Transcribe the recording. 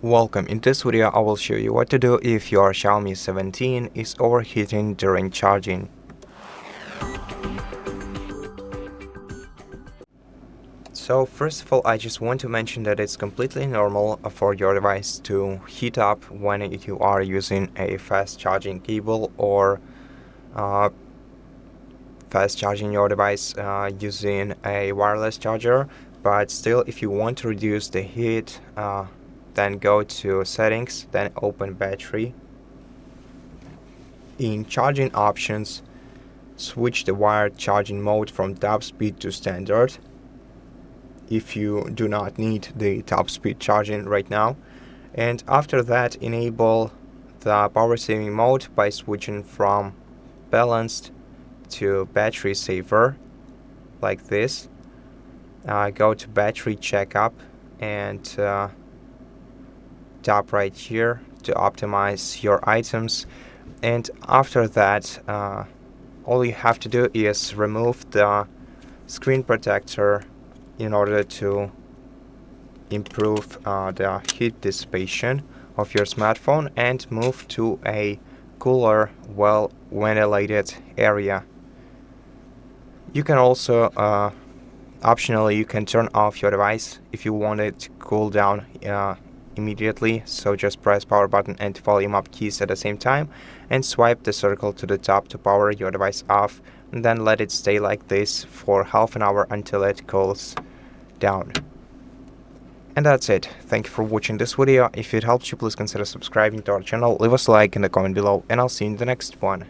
Welcome. In this video I will show you what to do if your Xiaomi 17 is overheating during charging. So first of all, I just want to mention that it's completely normal for your device to heat up when you are using a fast charging cable or fast charging your device using a wireless charger. But still, if you want to reduce the heat, then go to settings, then open battery. In charging options, switch the wired charging mode from top speed to standard if you do not need the top speed charging right now. And after that, enable the power saving mode by switching from balanced to battery saver like this. Go to Battery Checkup and tap right here to optimize your items. And after that, all you have to do is remove the screen protector in order to improve the heat dissipation of your smartphone and move to a cooler, well ventilated area. You can also optionally you can turn off your device if you want it to cool down immediately. So just press power button and volume up keys at the same time and swipe the circle to the top to power your device off, and then let it stay like this for half an hour until it cools down. And that's it. Thank you for watching this video. If it helped you, please consider subscribing to our channel, leave us a like in the comment below, and I'll see you in the next one.